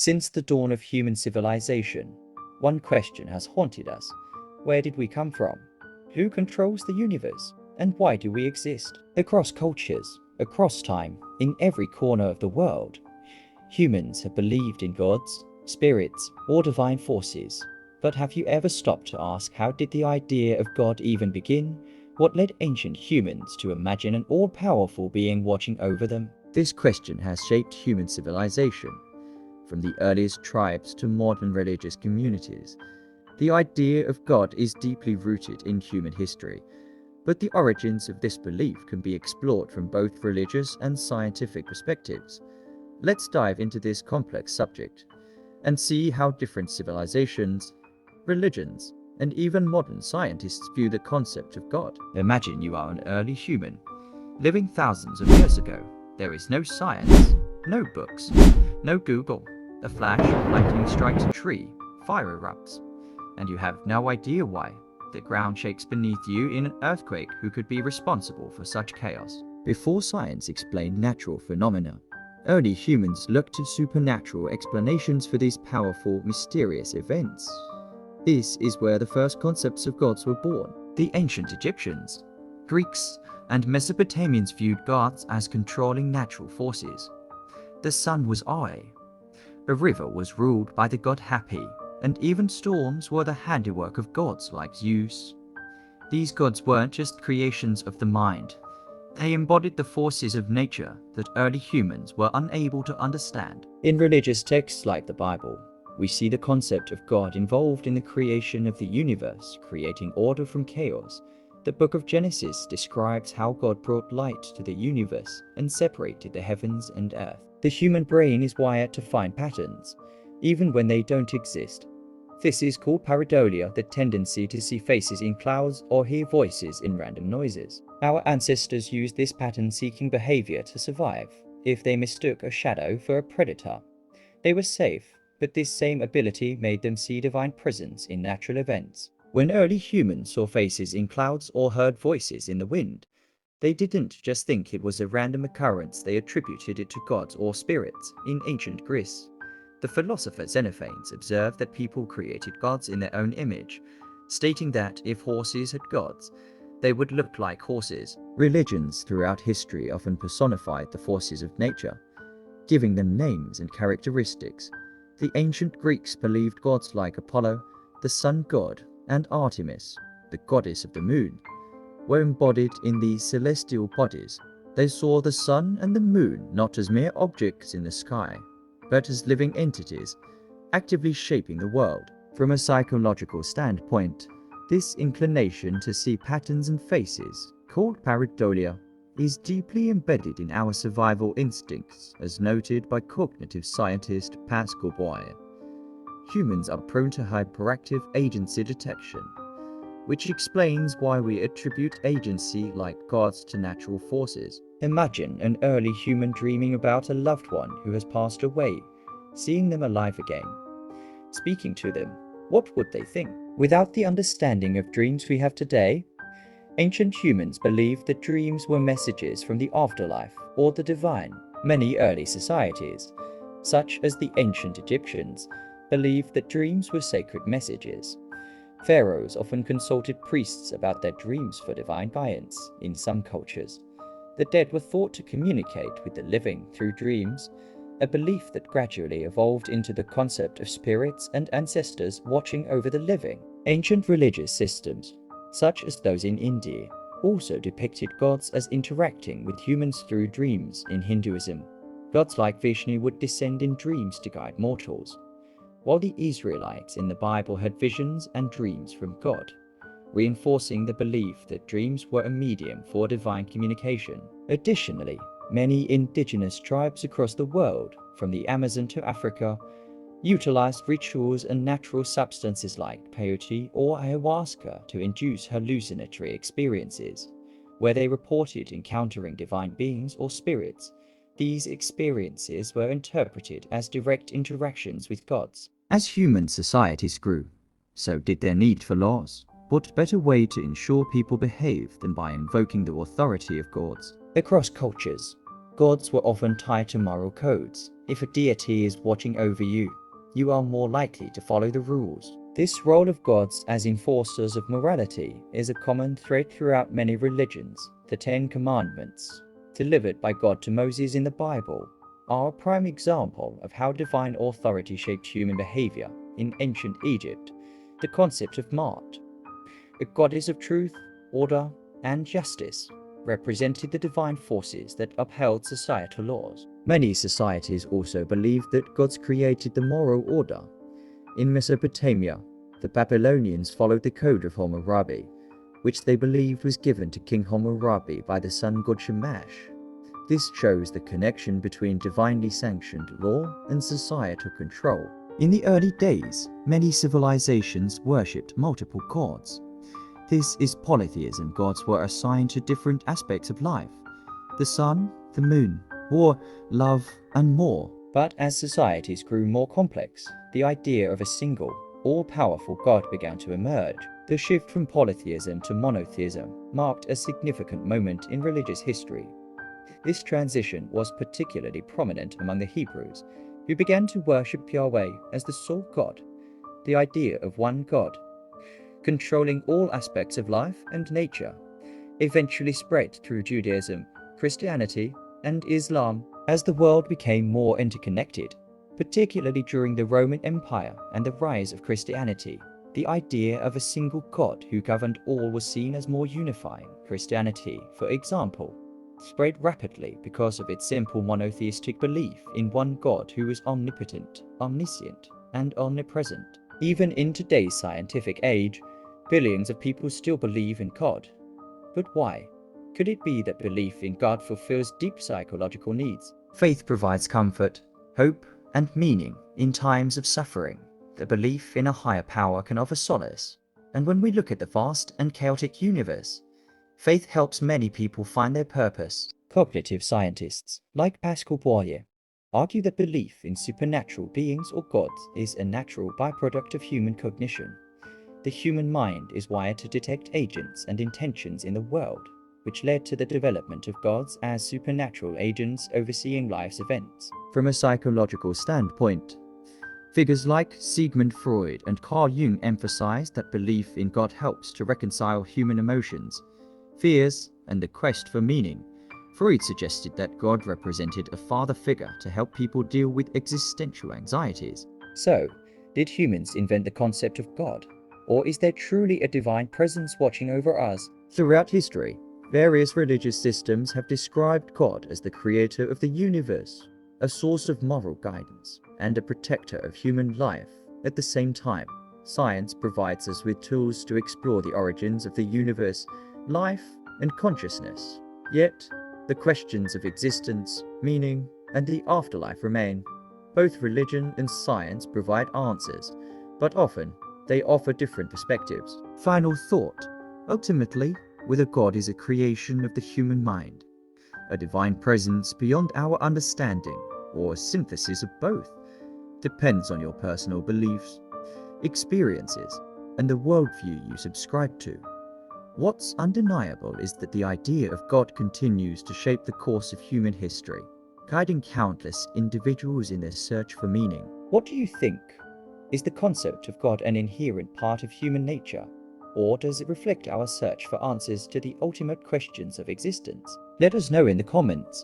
Since the dawn of human civilization, one question has haunted us. Where did we come from? Who controls the universe? And why do we exist? Across cultures, across time, in every corner of the world, humans have believed in gods, spirits, or divine forces. But have you ever stopped to ask, how did the idea of God even begin? What led ancient humans to imagine an all-powerful being watching over them? This question has shaped human civilization, from the earliest tribes to modern religious communities. The idea of God is deeply rooted in human history, but the origins of this belief can be explored from both religious and scientific perspectives. Let's dive into this complex subject and see how different civilizations, religions, and even modern scientists view the concept of God. Imagine you are an early human, living thousands of years ago. There is no science, no books, no Google. A flash of lightning strikes a tree, fire erupts, and you have no idea why. The ground shakes beneath you in an earthquake. Who could be responsible for such chaos? Before science explained natural phenomena, early humans looked to supernatural explanations for these powerful, mysterious events. This is where the first concepts of gods were born. The ancient Egyptians, Greeks, and Mesopotamians viewed gods as controlling natural forces. The sun was Oi. A river was ruled by the god Hapi, and even storms were the handiwork of gods like Zeus. These gods weren't just creations of the mind. They embodied the forces of nature that early humans were unable to understand. In religious texts like the Bible, we see the concept of God involved in the creation of the universe, creating order from chaos. The book of Genesis describes how God brought light to the universe and separated the heavens and earth. The human brain is wired to find patterns, even when they don't exist. This is called pareidolia, the tendency to see faces in clouds or hear voices in random noises. Our ancestors used this pattern-seeking behavior to survive. If they mistook a shadow for a predator, they were safe, but this same ability made them see divine presence in natural events. When early humans saw faces in clouds or heard voices in the wind, they didn't just think it was a random occurrence, they attributed it to gods or spirits. In ancient Greece, the philosopher Xenophanes observed that people created gods in their own image, stating that if horses had gods, they would look like horses. Religions throughout history often personified the forces of nature, giving them names and characteristics. The ancient Greeks believed gods like Apollo, the sun god, and Artemis, the goddess of the moon, were embodied in these celestial bodies. They saw the sun and the moon not as mere objects in the sky, but as living entities, actively shaping the world. From a psychological standpoint, this inclination to see patterns and faces, called pareidolia, is deeply embedded in our survival instincts, as noted by cognitive scientist Pascal Boyer. Humans are prone to hyperactive agency detection, which explains why we attribute agency like gods to natural forces. Imagine an early human dreaming about a loved one who has passed away, seeing them alive again. Speaking to them, what would they think? Without the understanding of dreams we have today, ancient humans believed that dreams were messages from the afterlife or the divine. Many early societies, such as the ancient Egyptians, believed that dreams were sacred messages. Pharaohs often consulted priests about their dreams for divine guidance. In some cultures, the dead were thought to communicate with the living through dreams, a belief that gradually evolved into the concept of spirits and ancestors watching over the living. Ancient religious systems, such as those in India, also depicted gods as interacting with humans through dreams. In Hinduism, gods like Vishnu would descend in dreams to guide mortals, while the Israelites in the Bible had visions and dreams from God, reinforcing the belief that dreams were a medium for divine communication. Additionally, many indigenous tribes across the world, from the Amazon to Africa, utilized rituals and natural substances like peyote or ayahuasca to induce hallucinatory experiences, where they reported encountering divine beings or spirits. These experiences were interpreted as direct interactions with gods. As human societies grew, so did their need for laws. What better way to ensure people behave than by invoking the authority of gods? Across cultures, Gods were often tied to moral codes. If a deity is watching over you, you are more likely to follow the rules. This role of gods as enforcers of morality is a common thread throughout many religions. The Ten Commandments, delivered by God to Moses in the Bible, are a prime example of how divine authority shaped human behavior. In ancient Egypt, the concept of Maat, a goddess of truth, order, and justice, represented the divine forces that upheld societal laws. Many societies also believed that gods created the moral order. In Mesopotamia, the Babylonians followed the code of Hammurabi, which they believed was given to King Hammurabi by the sun god Shamash. This shows the connection between divinely sanctioned law and societal control. In the early days, many civilizations worshipped multiple gods. This is polytheism. Gods were assigned to different aspects of life: the sun, the moon, war, love, and more. But as societies grew more complex, the idea of a single, all-powerful God began to emerge. The shift from polytheism to monotheism marked a significant moment in religious history. This transition was particularly prominent among the Hebrews, who began to worship Yahweh as the sole God. The idea of one God, controlling all aspects of life and nature, eventually spread through Judaism, Christianity, and Islam as the world became more interconnected. Particularly during the Roman Empire and the rise of Christianity, the idea of a single God who governed all was seen as more unifying. Christianity, for example, spread rapidly because of its simple monotheistic belief in one God who is omnipotent, omniscient, and omnipresent. Even in today's scientific age, billions of people still believe in God. But why? Could it be that belief in God fulfills deep psychological needs? Faith provides comfort, hope, and meaning in times of suffering. The belief in a higher power can offer solace. And when we look at the vast and chaotic universe, faith helps many people find their purpose. Cognitive scientists, like Pascal Boyer, argue that belief in supernatural beings or gods is a natural byproduct of human cognition. The human mind is wired to detect agents and intentions in the world, which led to the development of gods as supernatural agents overseeing life's events. From a psychological standpoint, figures like Sigmund Freud and Carl Jung emphasized that belief in God helps to reconcile human emotions, fears, and the quest for meaning. Freud suggested that God represented a father figure to help people deal with existential anxieties. So, did humans invent the concept of God? Or is there truly a divine presence watching over us? Throughout history, various religious systems have described God as the creator of the universe, a source of moral guidance, and a protector of human life. At the same time, science provides us with tools to explore the origins of the universe, life, and consciousness. Yet, the questions of existence, meaning, and the afterlife remain. Both religion and science provide answers, but often they offer different perspectives. Final thought. Ultimately, whether God is a creation of the human mind, a divine presence beyond our understanding, or a synthesis of both, depends on your personal beliefs, experiences, and the worldview you subscribe to. What's undeniable is that the idea of God continues to shape the course of human history, guiding countless individuals in their search for meaning. What do you think? Is the concept of God an inherent part of human nature, or does it reflect our search for answers to the ultimate questions of existence? Let us know in the comments.